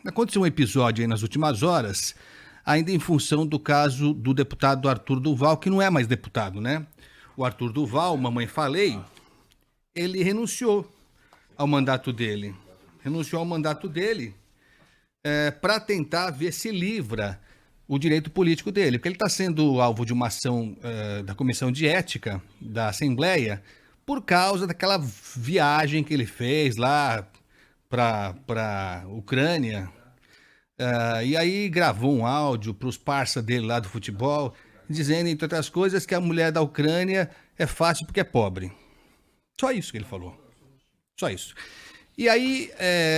Aconteceu um episódio aí nas últimas horas, ainda em função do caso do deputado Arthur Duval, que não é mais deputado, né? O Arthur Duval, mamãe falei, ele renunciou ao mandato dele. Renunciou ao mandato dele para tentar ver se livra o direito político dele, porque ele está sendo alvo de uma ação da Comissão de Ética da Assembleia por causa daquela viagem que ele fez lá para Ucrânia. E aí gravou um áudio para os parça dele lá do futebol, dizendo, entre outras coisas, que a mulher da Ucrânia é fácil porque é pobre. Só isso que ele falou. Só isso. E aí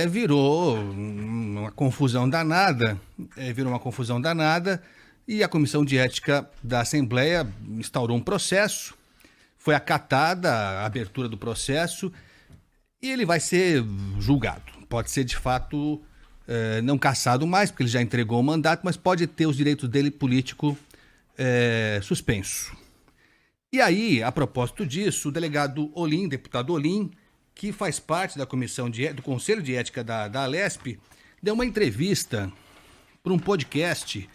virou uma confusão danada, e a Comissão de Ética da Assembleia instaurou um processo, foi acatada a abertura do processo e ele vai ser julgado. Pode ser, de fato, não cassado mais, porque ele já entregou o mandato, mas pode ter os direitos dele político suspenso. E aí, a propósito disso, o delegado Olim, deputado Olim, que faz parte da do Conselho de Ética da Alesp, deu uma entrevista para um podcast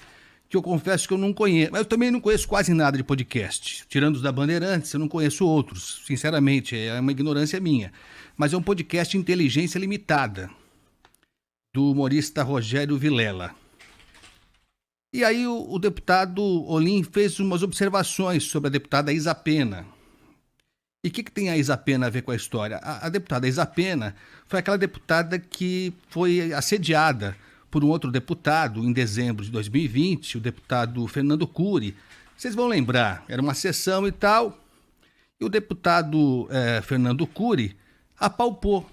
que eu confesso que eu não conheço. Mas eu também não conheço quase nada de podcast. Tirando os da Bandeirantes, eu não conheço outros. Sinceramente, é uma ignorância minha. Mas é um podcast Inteligência Limitada, do humorista Rogério Vilela. E aí o deputado Olim fez umas observações sobre a deputada Isa Pena. E o que tem a Isa Pena a ver com a história? A deputada Isa Pena foi aquela deputada que foi assediada por um outro deputado em dezembro de 2020, o deputado Fernando Cury. Vocês vão lembrar, era uma sessão e tal, e o deputado Fernando Cury apalpou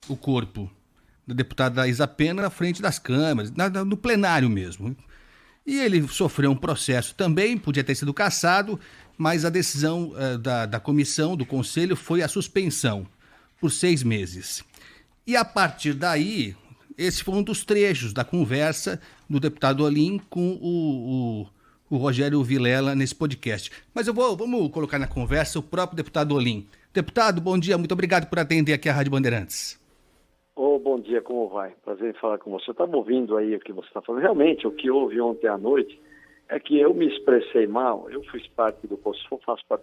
o corpo da deputada Isa Pena na frente das câmeras, no plenário mesmo. E ele sofreu um processo também, podia ter sido cassado, mas a decisão da comissão, do conselho, foi a suspensão por 6 meses. E a partir daí, esse foi um dos trechos da conversa do deputado Olim com o Rogério Vilela nesse podcast. Mas vamos colocar na conversa o próprio deputado Olim. Deputado, bom dia, muito obrigado por atender aqui a Rádio Bandeirantes. Bom dia, como vai? Prazer em falar com você. Eu estava ouvindo aí o que você está falando. Realmente, o que houve ontem à noite é que eu me expressei mal. Eu faço parte do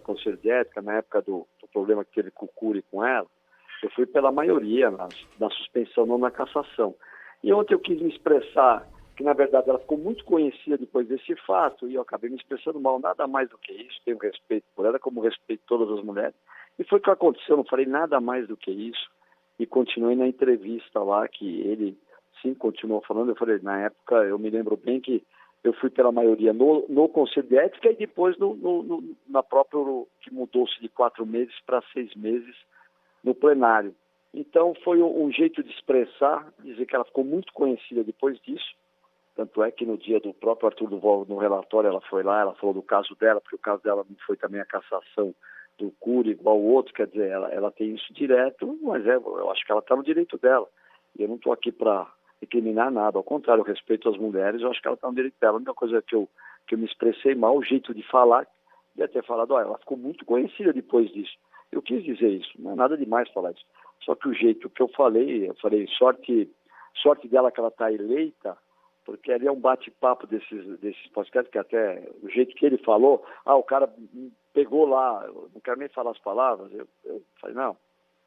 Conselho de Ética, na época do problema que teve com o Cury com ela. Eu fui pela maioria na suspensão, não na cassação. E ontem eu quis me expressar que, na verdade, ela ficou muito conhecida depois desse fato e eu acabei me expressando mal. Nada mais do que isso. Tenho respeito por ela, como respeito todas as mulheres. E foi o que aconteceu. Eu não falei nada mais do que isso. E continuei na entrevista lá, que ele, sim, continuou falando. Eu falei, na época, eu me lembro bem que eu fui pela maioria no Conselho de Ética e depois na própria, que mudou-se de 4 meses para 6 meses no plenário. Então, foi um jeito de expressar, dizer que ela ficou muito conhecida depois disso. Tanto é que no dia do próprio Arthur Duval, no relatório, ela foi lá, ela falou do caso dela, porque o caso dela não foi também a cassação do Cury igual o outro, quer dizer, ela tem isso direto, mas eu acho que ela está no direito dela. E eu não estou aqui para recriminar nada, ao contrário, eu respeito as mulheres, eu acho que ela está no direito dela. A única coisa que eu me expressei mal, o jeito de falar, ia ter falado, ela ficou muito conhecida depois disso. Eu quis dizer isso, não é nada demais falar isso. Só que o jeito que eu falei sorte dela que ela está eleita, porque ali é um bate-papo desses podcasts, que até o jeito que ele falou, o cara pegou lá, eu não quero nem falar as palavras, eu falei, não,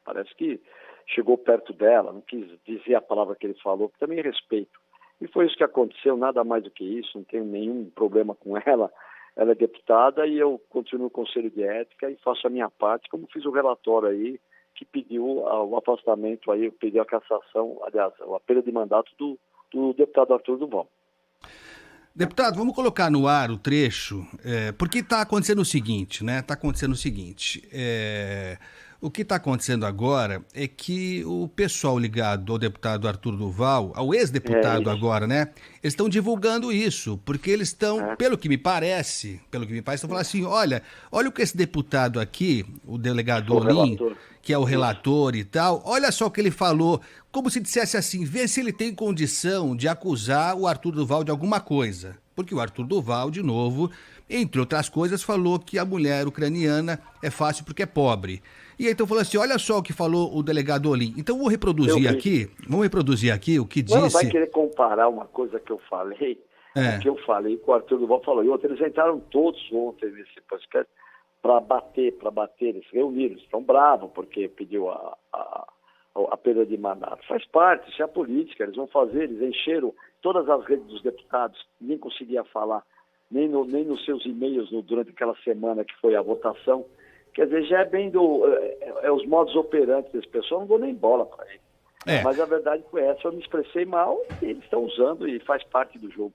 parece que chegou perto dela, não quis dizer a palavra que ele falou, que também respeito. E foi isso que aconteceu, nada mais do que isso, não tenho nenhum problema com ela. Ela é deputada e eu continuo no Conselho de Ética e faço a minha parte, como fiz o relatório aí, que pediu o afastamento aí, pediu a cassação, aliás, a perda de mandato do deputado Arthur Duval. Deputado, vamos colocar no ar o trecho, porque está acontecendo o seguinte, né? O que está acontecendo agora é que o pessoal ligado ao deputado Arthur Duval, ao ex-deputado agora, né? Eles estão divulgando isso, porque eles estão, pelo que me parece, estão falando assim, olha o que esse deputado aqui, o delegado Olim, que é o relator e tal, olha só o que ele falou, como se dissesse assim, vê se ele tem condição de acusar o Arthur Duval de alguma coisa. Porque o Arthur Duval, de novo, entre outras coisas, falou que a mulher ucraniana é fácil porque é pobre. E aí então falou assim, olha só o que falou o delegado Olim. Então vamos reproduzir aqui o que disse... Não vai querer comparar uma coisa que eu falei, que eu falei, que o Arthur Duval falou. E outro, eles entraram todos ontem nesse podcast para bater, eles se reuniram, eles estão bravos porque pediu a perda de mandato. Faz parte, isso é a política, eles vão fazer, eles encheram todas as redes dos deputados, ninguém conseguia falar, nem nos seus e-mails durante aquela semana que foi a votação. Quer dizer, já é bem os modos operantes desse pessoal, não dou nem bola para ele. Mas a verdade foi essa, eu me expressei mal e eles estão usando e faz parte do jogo.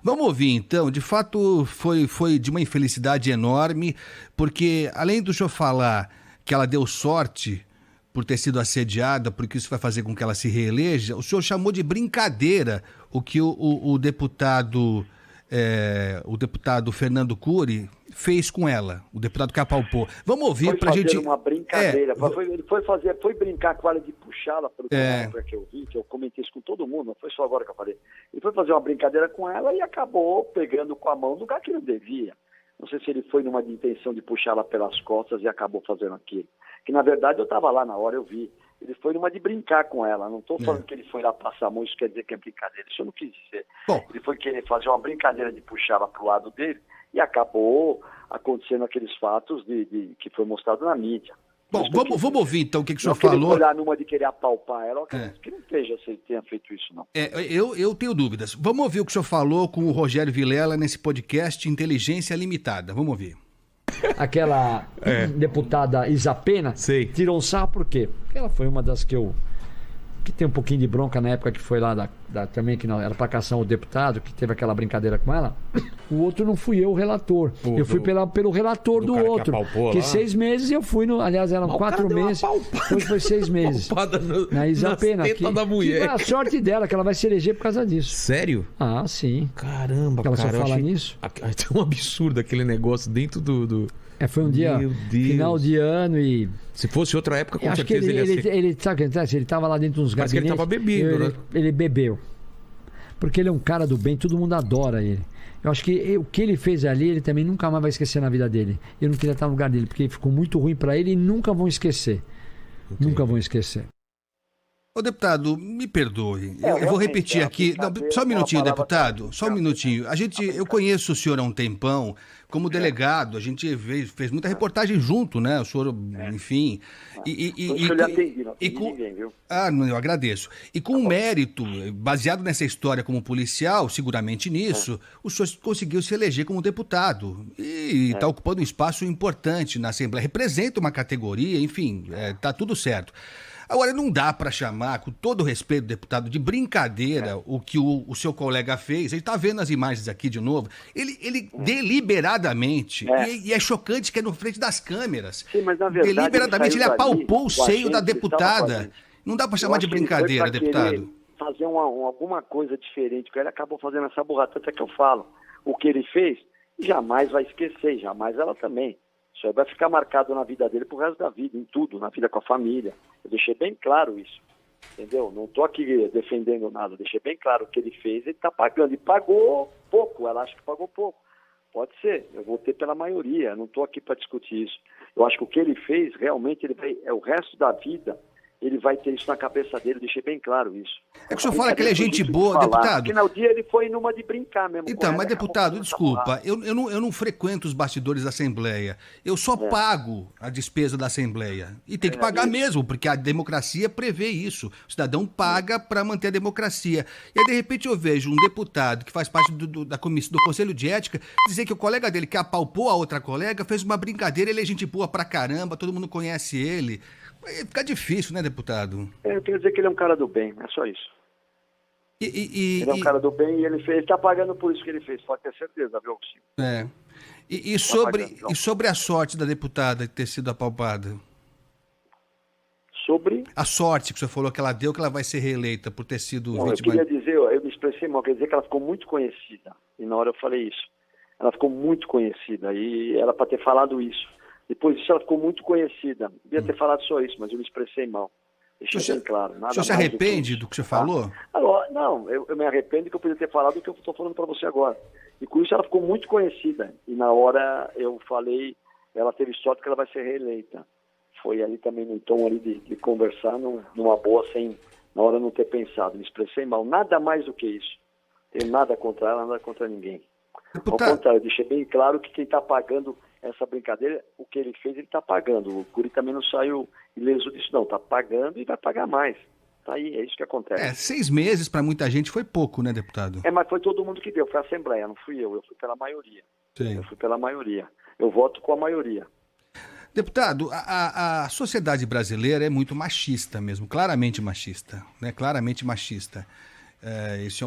Vamos ouvir então, de fato foi de uma infelicidade enorme, porque além do senhor falar que ela deu sorte por ter sido assediada, porque isso vai fazer com que ela se reeleja, o senhor chamou de brincadeira o que o deputado Fernando Cury fez com ela, o deputado que apalpou. Vamos ouvir pra gente... Foi uma brincadeira, ele foi brincar com ela de puxá-la, pelo que eu vi, que eu comentei isso com todo mundo, não foi só agora que eu falei. Ele foi fazer uma brincadeira com ela e acabou pegando com a mão no lugar que não devia. Não sei se ele foi numa intenção de puxá-la pelas costas e acabou fazendo aquilo. Que na verdade eu estava lá na hora, eu vi. Ele foi numa de brincar com ela. Não estou falando que ele foi lá passar a mão, isso quer dizer que é brincadeira. Isso eu não quis dizer. Ele foi querer fazer uma brincadeira de puxá-la para o lado dele e acabou acontecendo aqueles fatos que foi mostrado na mídia. Bom, vamos ouvir então o que o senhor falou. falou. Olhar numa de querer apalpar ela, que não seja se ele tenha feito isso, não. Eu tenho dúvidas. Vamos ouvir o que o senhor falou com o Rogério Vilela nesse podcast Inteligência Limitada. Vamos ouvir. Aquela deputada Isapena tirou um sarro por quê? Porque ela foi uma das que tem um pouquinho de bronca na época que foi lá também, que não era pra caçar o deputado, que teve aquela brincadeira com ela. O outro não fui eu, o relator. Eu fui pelo relator do outro. Que 6 meses eu fui aliás, eram 4 meses. Depois foi 6 meses. Na Isapena. Que a sorte dela, que ela vai se eleger por causa disso. Sério? Ah, sim. Caramba, ela só fala nisso. É um absurdo aquele negócio dentro do... foi um dia, final de ano e... Se fosse outra época, com acho certeza que ele sabe o que ele estava lá dentro dos gabinetes. Mas ele estava bebendo, né? Ele bebeu. Porque ele é um cara do bem, todo mundo adora ele. Eu acho que o que ele fez ali, ele também nunca mais vai esquecer na vida dele. Eu não queria estar no lugar dele, porque ficou muito ruim para ele e nunca vão esquecer. Entendi. Nunca vão esquecer. Ô, deputado, me perdoe. Eu vou repetir aqui. Não, só um minutinho, deputado. Só um minutinho. Eu conheço o senhor há um tempão. Como delegado, a gente fez muita reportagem junto, né? O senhor, enfim. Ninguém, viu? Eu agradeço. E com mérito, baseado nessa história como policial, seguramente nisso, o senhor conseguiu se eleger como deputado. E está ocupando um espaço importante na Assembleia. Representa uma categoria, enfim, tá tudo certo. Agora, não dá para chamar, com todo o respeito, deputado, de brincadeira o que o seu colega fez. A gente está vendo as imagens aqui de novo. Ele deliberadamente, e é chocante que é no frente das câmeras. Sim, mas na verdade, deliberadamente ele apalpou o seio da deputada. Não dá para chamar de brincadeira, deputado. Fazer alguma coisa diferente, porque ele acabou fazendo essa burrada, até que eu falo. O que ele fez, jamais vai esquecer, jamais ela também. Isso aí vai ficar marcado na vida dele pro resto da vida, em tudo, na vida com a família. Eu deixei bem claro isso, entendeu? Não estou aqui defendendo nada, deixei bem claro o que ele fez, ele está pagando. E pagou pouco, ela acha que pagou pouco. Pode ser, eu votei pela maioria, não estou aqui para discutir isso. Eu acho que o que ele fez, realmente, o resto da vida, ele vai ter isso na cabeça dele, deixei bem claro isso. É que o senhor fala que ele é gente boa, deputado. Porque no dia ele foi numa de brincar mesmo. Então, mas deputado, desculpa, eu não frequento os bastidores da Assembleia. Eu só pago a despesa da Assembleia. E tem que pagar mesmo, porque a democracia prevê isso. O cidadão paga para manter a democracia. E aí, de repente, eu vejo um deputado que faz parte do Conselho de Ética dizer que o colega dele, que apalpou a outra colega, fez uma brincadeira, ele é gente boa pra caramba, todo mundo conhece ele. Fica difícil, né, deputado? Eu quero dizer que ele é um cara do bem, é só isso. Ele é um cara do bem e ele está pagando por isso que ele fez, pode ter certeza, viu, Chico? E sobre a sorte da deputada ter sido apalpada? Sobre? A sorte que o senhor falou que ela deu, que ela vai ser reeleita por ter sido vítima. Eu queria dizer, eu me expressei mal, quer dizer que ela ficou muito conhecida. E na hora eu falei isso. Ela ficou muito conhecida e era para ter falado isso. Depois disso ela ficou muito conhecida. Devia ter falado só isso, mas eu me expressei mal. Deixei bem claro. Nada. O senhor se arrepende do que você falou? Não, eu me arrependo que eu podia ter falado o que eu estou falando para você agora. E com isso ela ficou muito conhecida. E na hora eu falei, ela teve sorte que ela vai ser reeleita. foi ali também no tom ali de conversar numa boa, sem na hora não ter pensado. Me expressei mal, nada mais do que isso. Tenho nada contra ela, nada contra ninguém. Ao contrário, eu deixei bem claro que quem está pagando essa brincadeira, o que ele fez, ele está pagando. O Cury também não saiu ileso disso, não. Está pagando e vai pagar mais. Tá aí, é isso que acontece. 6 meses para muita gente foi pouco, né, deputado? Mas foi todo mundo que deu, foi a Assembleia, não fui eu fui pela maioria. Sim. Eu fui pela maioria. Eu voto com a maioria. Deputado, a sociedade brasileira é muito machista mesmo, claramente machista, né? Claramente machista. Isso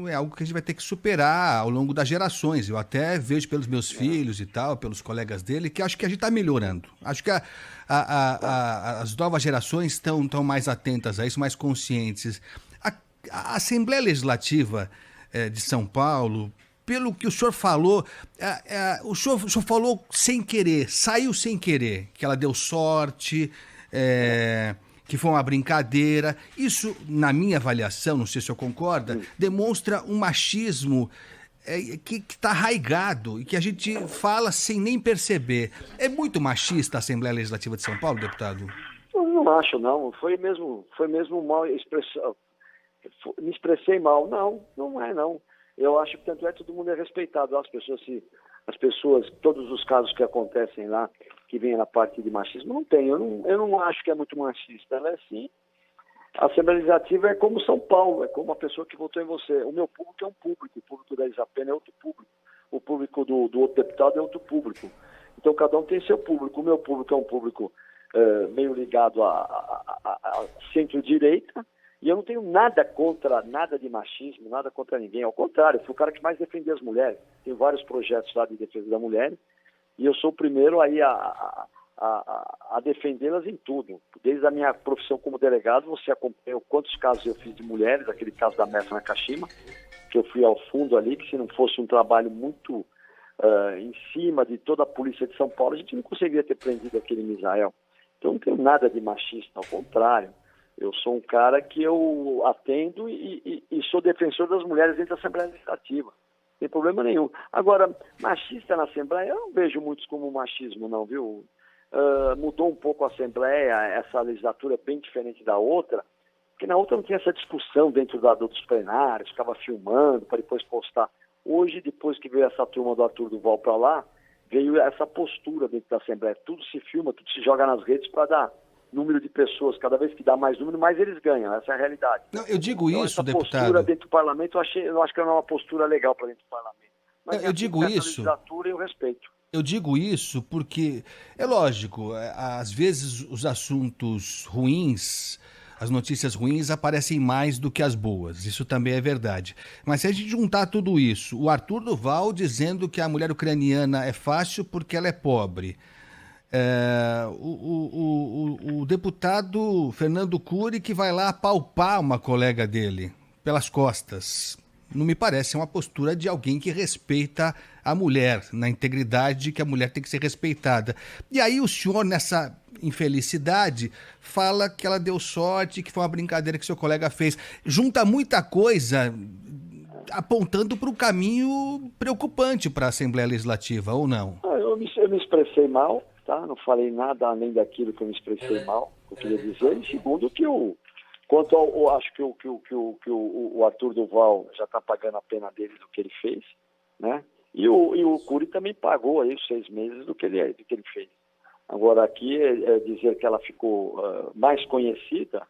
é algo que a gente vai ter que superar ao longo das gerações. Eu até vejo pelos meus filhos e tal, pelos colegas dele, que acho que a gente está melhorando. Acho que as novas gerações estão mais atentas a isso, mais conscientes. A Assembleia Legislativa de São Paulo, pelo que o senhor falou, o senhor falou sem querer, saiu sem querer, que ela deu sorte, que foi uma brincadeira. Isso, na minha avaliação, não sei se o senhor concorda, demonstra um machismo que está arraigado e que a gente fala sem nem perceber. É muito machista a Assembleia Legislativa de São Paulo, deputado? Eu não acho, não. Foi mesmo mal expressão. Me expressei mal. Não é, não. Eu acho que tanto todo mundo é respeitado. As pessoas, todos os casos que acontecem lá, que vêm na parte de machismo, não tem. Eu não acho que é muito machista. Ela é sim. A Assembleia Legislativa é como São Paulo, é como a pessoa que votou em você. O meu público é um público, o público da Isapena é outro público. O público do outro deputado é outro público. Então cada um tem seu público. O meu público é um público meio ligado a centro-direita. E eu não tenho nada contra, nada de machismo, nada contra ninguém. Ao contrário, eu fui o cara que mais defendia as mulheres. Tenho vários projetos lá de defesa da mulher. E eu sou o primeiro aí a defendê-las em tudo. Desde a minha profissão como delegado, você acompanhou quantos casos eu fiz de mulheres, aquele caso da Messa Nakashima, que eu fui ao fundo ali, que se não fosse um trabalho muito em cima de toda a polícia de São Paulo, a gente não conseguiria ter prendido aquele Misael. Então não tenho nada de machista, ao contrário. Eu sou um cara que eu atendo e sou defensor das mulheres dentro da Assembleia Legislativa. Não tem problema nenhum. Agora, machista na Assembleia, eu não vejo muitos como machismo, não, viu? Mudou um pouco a Assembleia, essa legislatura é bem diferente da outra, porque na outra não tinha essa discussão dentro dos plenários, ficava filmando para depois postar. Hoje, depois que veio essa turma do Arthur Duval para lá, veio essa postura dentro da Assembleia. Tudo se filma, tudo se joga nas redes para dar número de pessoas. Cada vez que dá mais número, mais eles ganham. Essa é a realidade. Não, eu digo então, isso, essa deputado. Essa postura dentro do parlamento, eu acho que não é uma postura legal para dentro do parlamento. Mas eu digo isso. Legislatura eu respeito. Eu digo isso porque, é lógico, às vezes os assuntos ruins, as notícias ruins aparecem mais do que as boas. Isso também é verdade. Mas se a gente juntar tudo isso, o Arthur Duval dizendo que a mulher ucraniana é fácil porque ela é pobre. O deputado Fernando Cury que vai lá apalpar uma colega dele pelas costas. Não me parece uma postura de alguém que respeita a mulher, na integridade que a mulher tem que ser respeitada. E aí o senhor, nessa infelicidade, fala que ela deu sorte, que foi uma brincadeira que seu colega fez. Junta muita coisa apontando para um caminho preocupante para a Assembleia Legislativa, ou não? Eu me expressei mal. Tá? Não falei nada além daquilo que eu me expressei mal, eu queria dizer. E segundo, quanto ao, acho que o Arthur Duval já está pagando a pena dele do que ele fez, né? E o Cury também pagou aí os 6 meses do que ele fez. Agora aqui dizer que ela ficou mais conhecida,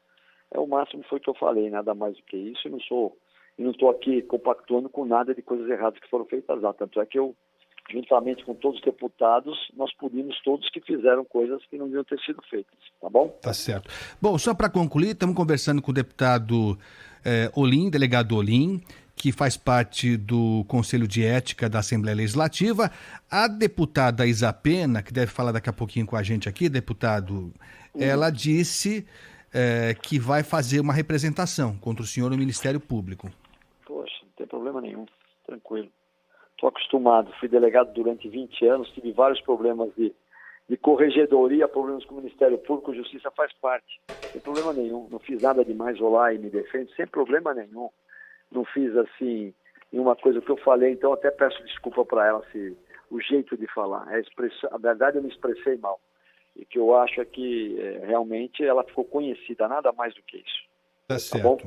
o máximo foi o que eu falei, nada mais do que isso. Eu não estou aqui compactuando com nada de coisas erradas que foram feitas lá. Tanto é que eu, juntamente com todos os deputados, nós punimos todos que fizeram coisas que não deviam ter sido feitas, tá bom? Tá certo. Bom, só para concluir, estamos conversando com o deputado Olim, delegado Olim, que faz parte do Conselho de Ética da Assembleia Legislativa. A deputada Isapena, que deve falar daqui a pouquinho com a gente aqui, deputado, ela disse que vai fazer uma representação contra o senhor no Ministério Público. Poxa, não tem problema nenhum, tranquilo. Estou acostumado, fui delegado durante 20 anos, tive vários problemas de corregedoria, problemas com o Ministério Público, Justiça faz parte. Não tem problema nenhum, não fiz nada demais, vou lá e me defendo, sem problema nenhum. Não fiz assim, nenhuma coisa que eu falei, então até peço desculpa para ela se o jeito de falar. A verdade, eu me expressei mal. e que eu acho que realmente ela ficou conhecida, nada mais do que isso. Tá Tá certo. bom?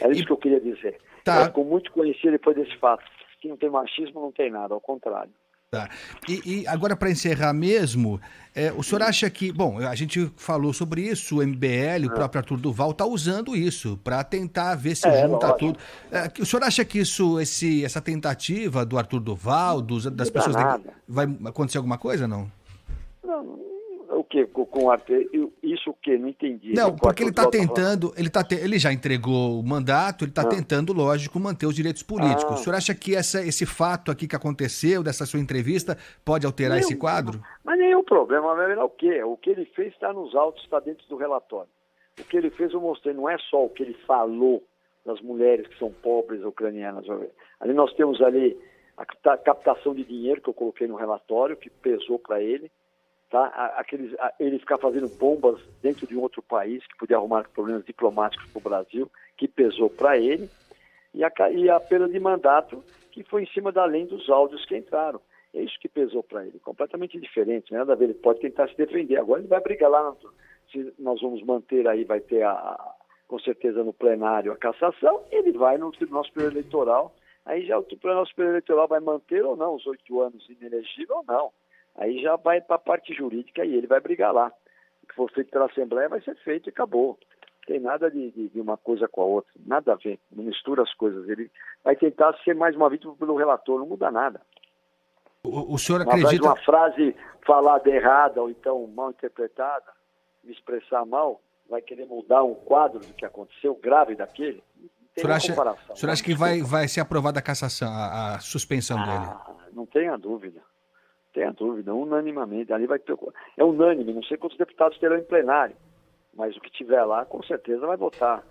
Era isso que eu queria dizer. Tá. Ela ficou muito conhecida depois desse fato. Que não tem machismo, não tem nada, ao contrário. Tá. E agora, para encerrar mesmo, o senhor acha que... Bom, a gente falou sobre isso, o MBL, o próprio Arthur Duval está usando isso para tentar ver se junta lógico. tudo. O senhor acha que essa tentativa do Arthur Duval, das pessoas... Vai acontecer alguma coisa, não? Não, o quê? Com o Arthur? Isso o quê? Não entendi. Não, porque ele está tentando, ele já entregou o mandato, ele está tentando, lógico, manter os direitos políticos. O senhor acha que esse fato aqui que aconteceu, dessa sua entrevista, pode alterar esse quadro? Mas nenhum problema, mas é o quê? O que ele fez está nos autos, está dentro do relatório. O que ele fez eu mostrei, não é só o que ele falou das mulheres que são pobres ucranianas. Ali nós temos ali a captação de dinheiro que eu coloquei no relatório, que pesou para ele. Tá? Ele ficar fazendo bombas dentro de um outro país, que podia arrumar problemas diplomáticos para o Brasil, que pesou para ele, e a perda de mandato, que foi em cima da lei dos áudios que entraram. É isso que pesou para ele, completamente diferente, nada a ver, ele pode tentar se defender. Agora ele vai brigar lá, se nós vamos manter aí, vai ter com certeza no plenário a cassação, ele vai no Tribunal Superior Eleitoral, aí já o Tribunal Superior Eleitoral vai manter ou não os 8 anos inelegível ou não. Aí já vai para a parte jurídica e ele vai brigar lá. O que for feito pela Assembleia vai ser feito e acabou. Não tem nada de uma coisa com a outra. Nada a ver. Não mistura as coisas. Ele vai tentar ser mais uma vítima pelo relator. Não muda nada. O senhor acredita... Uma frase falada errada ou então mal interpretada, me expressar mal, vai querer mudar um quadro do que aconteceu, grave daquele. Não tem comparação. O senhor acha que vai ser aprovada a cassação, a suspensão dele? Não tenha dúvida. Tenha dúvida, unanimamente. Ali vai ter... É unânime, não sei quantos deputados terão em plenário, mas o que tiver lá, com certeza, vai votar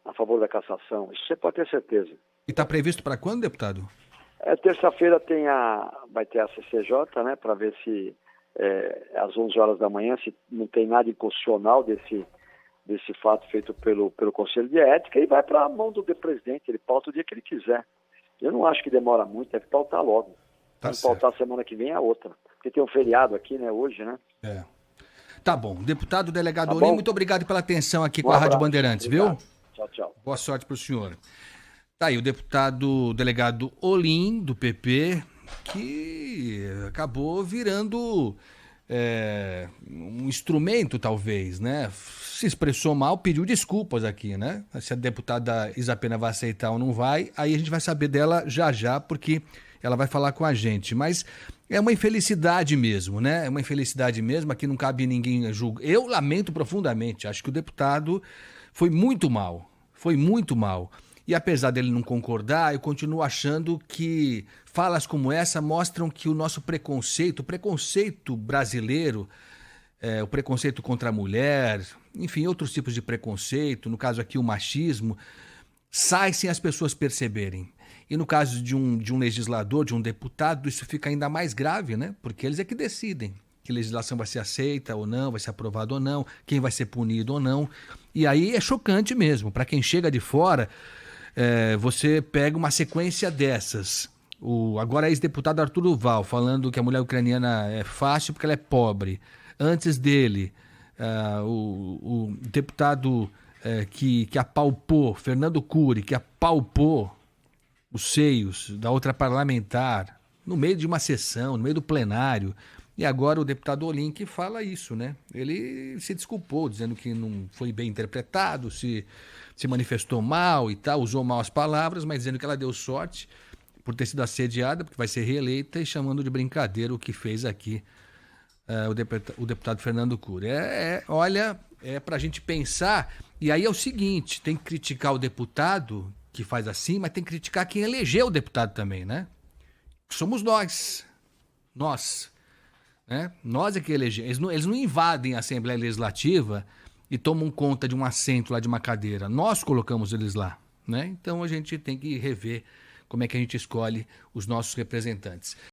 a favor da cassação. Isso você pode ter certeza. E está previsto para quando, deputado? Terça-feira vai ter a CCJ, né, para ver se às 11 horas da manhã, se não tem nada inconstitucional desse fato feito pelo Conselho de Ética, e vai para a mão do presidente. Ele pauta o dia que ele quiser. Eu não acho que demora muito, deve pautar logo. Vamos pautar semana que vem a outra. Porque tem um feriado aqui, né, hoje, né? Tá bom. Deputado delegado Olim, muito obrigado pela atenção aqui com a Rádio Bandeirantes, obrigado. Viu? Tchau, tchau. Boa sorte pro senhor. Tá aí o deputado delegado Olim, do PP, que acabou virando um instrumento, talvez, né? Se expressou mal, pediu desculpas aqui, né? Se a deputada Isapena vai aceitar ou não vai, aí a gente vai saber dela já, porque ela vai falar com a gente. Mas é uma infelicidade mesmo, né? É uma infelicidade mesmo, aqui não cabe ninguém julgar. Eu lamento profundamente, acho que o deputado foi muito mal. E apesar dele não concordar, eu continuo achando que falas como essa mostram que o nosso preconceito, o preconceito brasileiro, o preconceito contra a mulher, enfim, outros tipos de preconceito, no caso aqui o machismo, sai sem as pessoas perceberem. E no caso de um legislador, de um deputado, isso fica ainda mais grave, né? Porque eles é que decidem que legislação vai ser aceita ou não, vai ser aprovada ou não, quem vai ser punido ou não. E aí é chocante mesmo. Para quem chega de fora, você pega uma sequência dessas. Agora ex-deputado Arthur Duval falando que a mulher ucraniana é fácil porque ela é pobre. Antes dele, o deputado que apalpou, Fernando Cury, que apalpou os seios da outra parlamentar no meio de uma sessão, no meio do plenário. E agora o deputado Olim que fala isso, né? Ele se desculpou, dizendo que não foi bem interpretado, se manifestou mal e tal, usou mal as palavras, mas dizendo que ela deu sorte por ter sido assediada, porque vai ser reeleita, e chamando de brincadeira o que fez aqui o deputado Fernando Cury. Olha, é pra gente pensar. E aí é o seguinte, tem que criticar o deputado que faz assim, mas tem que criticar quem elegeu o deputado também, né? Somos nós. Né? Nós é que elegemos. Eles não invadem a Assembleia Legislativa e tomam conta de um assento lá, de uma cadeira. Nós colocamos eles lá, né? Então a gente tem que rever como é que a gente escolhe os nossos representantes.